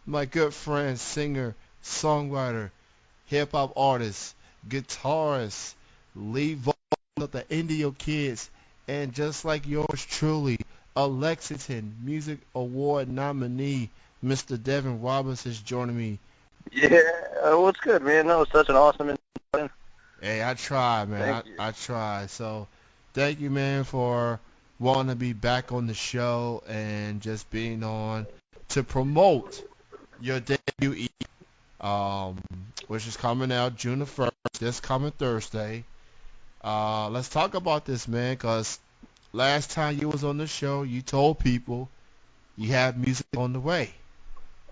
my good friend, singer, songwriter, hip hop artist, guitarist, lead vocal of the Indio Kids, and just like yours truly, a Lexington Music Award nominee, Mr. Deven Roberts is joining me. Yeah, what's good, man? That was such an awesome introduction. Hey, I try, man. Thank you. I try. So, thank you, man, for wanting to be back on the show and just being on to promote your debut um, which is coming out June the 1st, this coming Thursday. Let's talk about this, man, because last time you was on the show, you told people you have music on the way.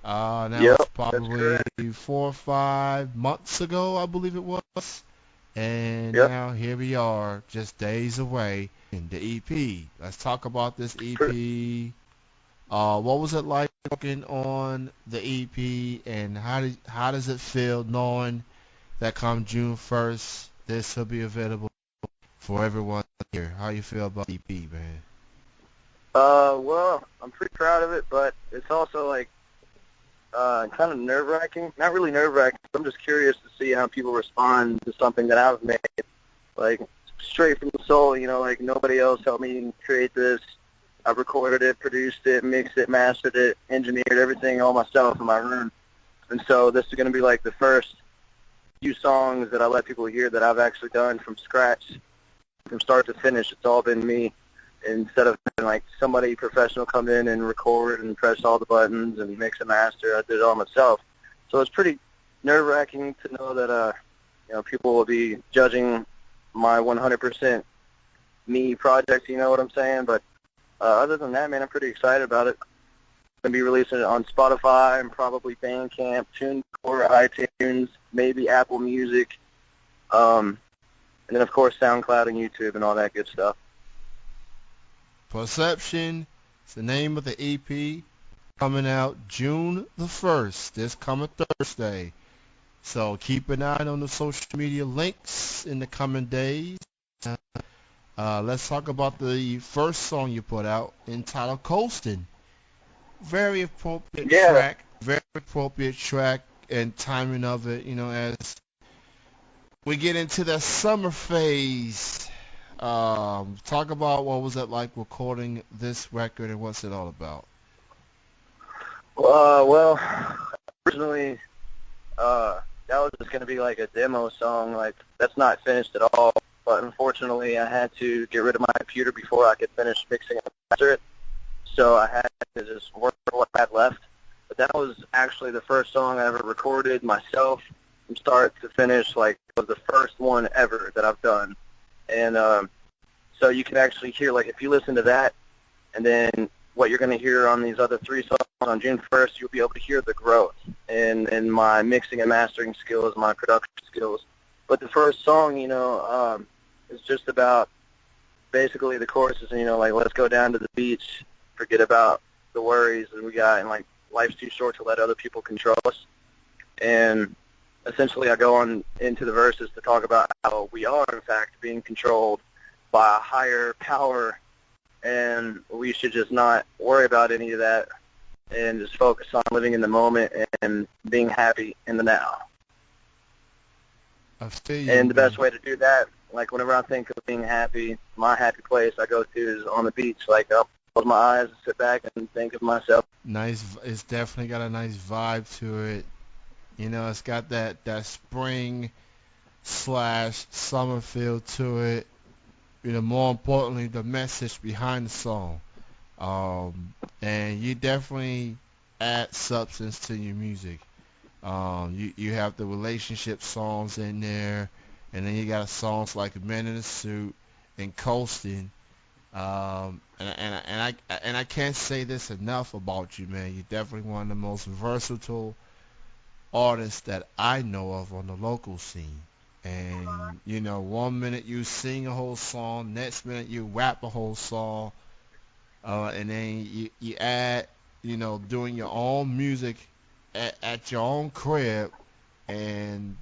That Yep, was that's probably correct. 4 or 5 months ago, I believe it was. And Yep. now here we are, just days away in the EP. Let's talk about this EP. What was it like working on the EP, and how does it feel knowing that come June 1st, this will be available for everyone here? How you feel about EP, man? Well, I'm pretty proud of it, but it's also like kind of nerve-wracking. Not really nerve-wracking. I'm just curious to see how people respond to something that I've made, like straight from the soul. Like nobody else helped me create this. I recorded it, produced it, mixed it, mastered it, engineered everything all myself in my room. And so this is going to be like the first few songs that I let people hear that I've actually done from scratch, from start to finish. It's all been me, instead of having like somebody professional come in and record and press all the buttons and mix and master. I did it all myself. So it's pretty nerve-wracking to know that people will be judging my 100% me project. You know what I'm saying? But other than that, man, I'm pretty excited about it. I'm going to be releasing it on Spotify and probably Bandcamp, TuneCore, iTunes, maybe Apple Music, and then, of course, SoundCloud and YouTube and all that good stuff. Perception is the name of the EP, coming out June the 1st, this coming Thursday. So keep an eye on the social media links in the coming days. Let's talk about the first song you put out entitled Coastin'. Very appropriate Yeah. track, very appropriate track and timing of it, as we get into the summer phase. Talk about what was it like recording this record and what's it all about? Well, originally, that was just going to be like a demo song. Like, that's not finished at all. But unfortunately, I had to get rid of my computer before I could finish mixing and master it. So I had to just work with what I had left. But that was actually the first song I ever recorded myself from start to finish. Like, it was the first one ever that I've done. And so you can actually hear, like, if you listen to that, and then what you're going to hear on these other 3 songs on June 1st, you'll be able to hear the growth in my mixing and mastering skills, my production skills. But the first song, is just about basically the chorus is, like, let's go down to the beach, forget about the worries that we got, and, like, life's too short to let other people control us. And essentially I go on into the verses to talk about how we are, in fact, being controlled by a higher power, and we should just not worry about any of that and just focus on living in the moment and being happy in the now. I feel you, And the man. best way to do that, like whenever I think of being happy, my happy place I go to is on the beach. Like I'll close my eyes, sit back, and think of myself. Nice. It's definitely got a nice vibe to it. It's got that spring slash summer feel to it. More importantly, the message behind the song. And you definitely add substance to your music. You have the relationship songs in there, and then you got songs like "Men in a Suit" and "Coasting." And I can't say this enough about you, man. You're definitely one of the most versatile artists that I know of on the local scene. And 1 minute you sing a whole song, next minute you rap a whole song, and then you add, doing your own music at your own crib, and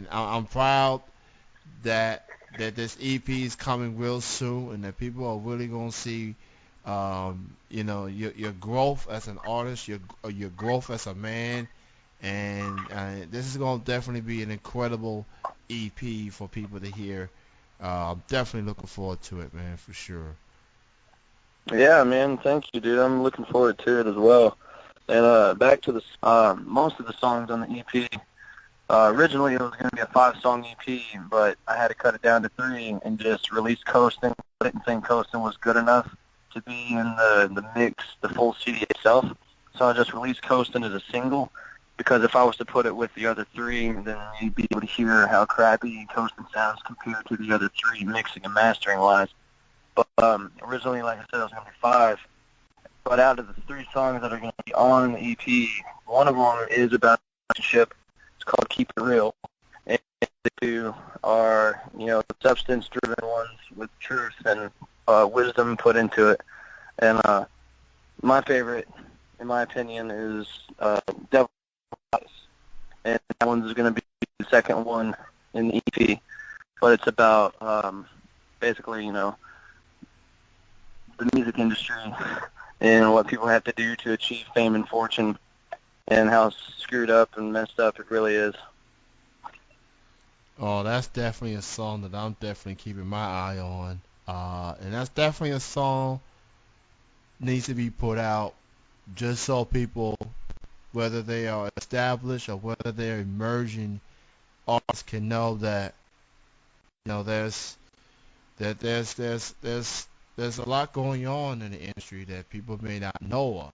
I'm proud that this EP is coming real soon, and that people are really gonna see your growth as an artist, your growth as a man, and this is gonna definitely be an incredible EP for people to hear. I'm definitely looking forward to it, man, for sure. Yeah, man. Thank you, dude. I'm looking forward to it as well. And back to the most of the songs on the EP. Originally, it was going to be a 5-song EP, but I had to cut it down to 3 and just release Coastin'. I didn't think Coastin' was good enough to be in the mix, the full CD itself. So I just released Coastin' as a single, because if I was to put it with the other 3, then you'd be able to hear how crappy Coastin' sounds compared to the other 3 mixing and mastering wise. But originally, like I said, it was going to be 5. But out of the 3 songs that are going to be on the EP, one of them is about a relationship. It's called Keep It Real. And the 2 are, substance-driven ones with truth and wisdom put into it. And my favorite, in my opinion, is Deven Roberts. And that one's going to be the second one in the EP. But it's about basically, the music industry and what people have to do to achieve fame and fortune, and how screwed up and messed up it really is. Oh, that's definitely a song that I'm definitely keeping my eye on. And that's definitely a song needs to be put out just so people, whether they are established or whether they're emerging artists, can know that there's there's a lot going on in the industry that people may not know of.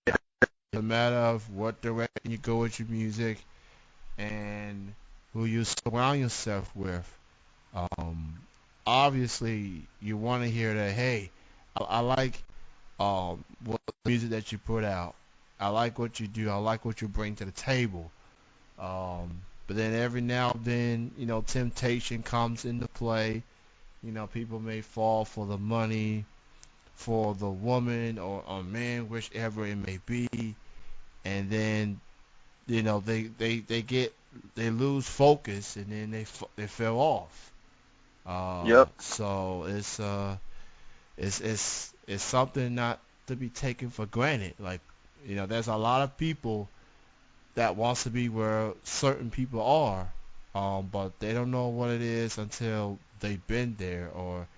It's a matter of what direction you go with your music and who you surround yourself with. Um, Obviously, you want to hear that. Hey, I like what music that you put out. I like what you do. I like what you bring to the table. But then every now and then, temptation comes into play. People may fall for the money, for the woman or man, whichever it may be, and then they lose focus and then they fell off. Yep. So it's something not to be taken for granted. Like, there's a lot of people that wants to be where certain people are, but they don't know what it is until they've been there or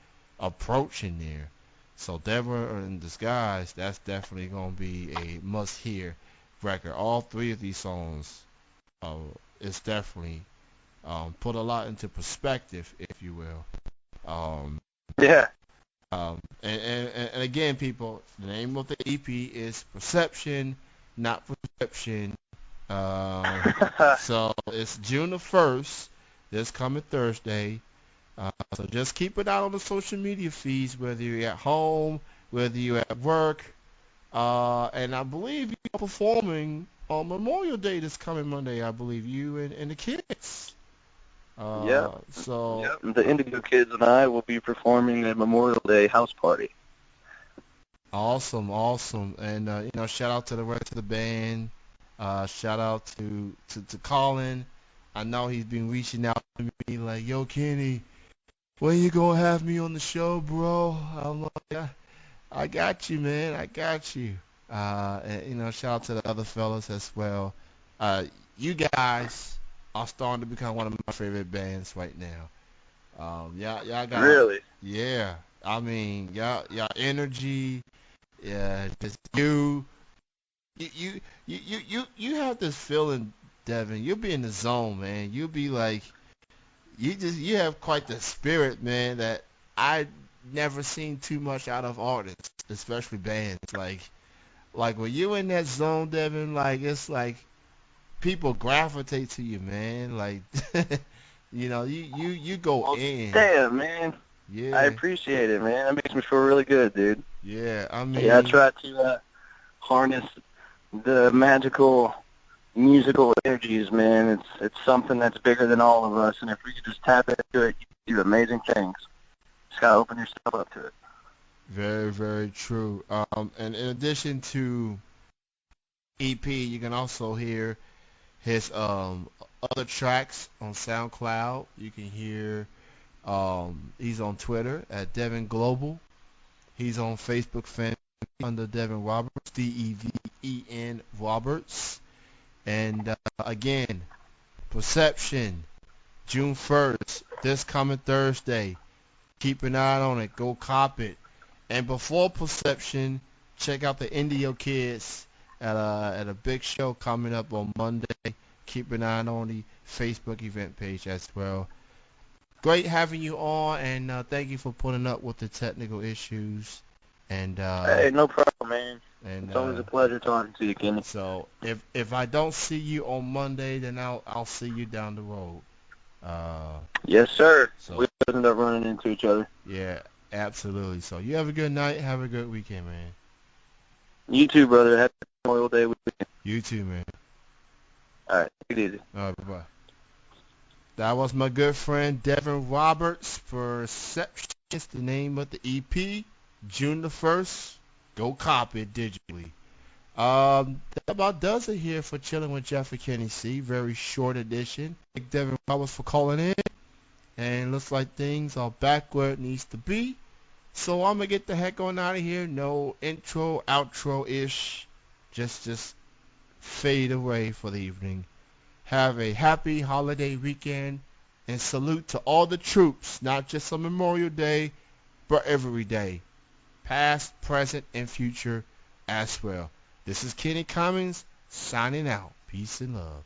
approaching there. So Dever in Disguise, that's definitely gonna be a must-hear record. All 3 of these songs, uh, is definitely put a lot into perspective, if you will. Um, Yeah. and again, people, the name of the EP is Perception, not Perception. So it's June the 1st, this coming Thursday. So just keep it out on the social media feeds, whether you're at home, whether you're at work. And I believe you're performing on Memorial Day this coming Monday, I believe, you and the kids. Yep. So Yep. The Indigo Kids and I will be performing at Memorial Day house party. awesome, awesome. And, shout out to the rest of the band. Shout out to Colin. I know he's been reaching out to me like, yo, Kenny, when you gonna have me on the show, bro? I'm like, I got you, man. I got you. And shout out to the other fellas as well. You guys are starting to become one of my favorite bands right now. Y'all got, Really? yeah. I mean, y'all energy, yeah. Just you have this feeling, Devin. You'll be in the zone, man. You'll be like, you have quite the spirit, man, that I never seen too much out of artists, especially bands. Like when you in that zone, Devin, like it's like people gravitate to you, man. Like you go Well, in. damn, man. I Yeah, appreciate it, man. That makes me feel really good, dude. yeah. I Yeah, I mean, try to harness the magical musical energies, man. It's something that's bigger than all of us, and if we could just tap into it, you can do amazing things. Just gotta open yourself up to it. very, very true. And in addition to EP, you can also hear his other tracks on SoundCloud. You can hear he's on Twitter at Devin Global. He's on Facebook fan under Deven Roberts, Deven Roberts. And again, Perception, June 1st, this coming Thursday. Keep an eye on it. Go cop it. And before Perception, check out the Indio Kids at a big show coming up on Monday. Keep an eye on the Facebook event page as well. Great having you on, and thank you for putting up with the technical issues. And hey, no problem, man. And it's always a pleasure talking to you, Kenny. So if I don't see you on Monday, then I'll see you down the road. Yes, sir. So, we end up running into each other. Yeah, absolutely. So you have a good night. Have a good weekend, man. You too, brother. Happy Memorial Day weekend. You too, man. All right. Take it easy. All right, bye-bye. That was my good friend Deven Roberts. Perception is the name of the EP. June the 1st. Go copy it digitally. That about does it here for Chilling with Jeff and Kenny C. Very short edition. Thank Deven Roberts for calling in. And looks like things are back where it needs to be. So I'm going to get the heck on out of here. No intro, outro-ish. Just fade away for the evening. Have a happy holiday weekend. And salute to all the troops, not just on Memorial Day, but every day. Past, present, and future as well. This is Kenny Cummings signing out. Peace and love.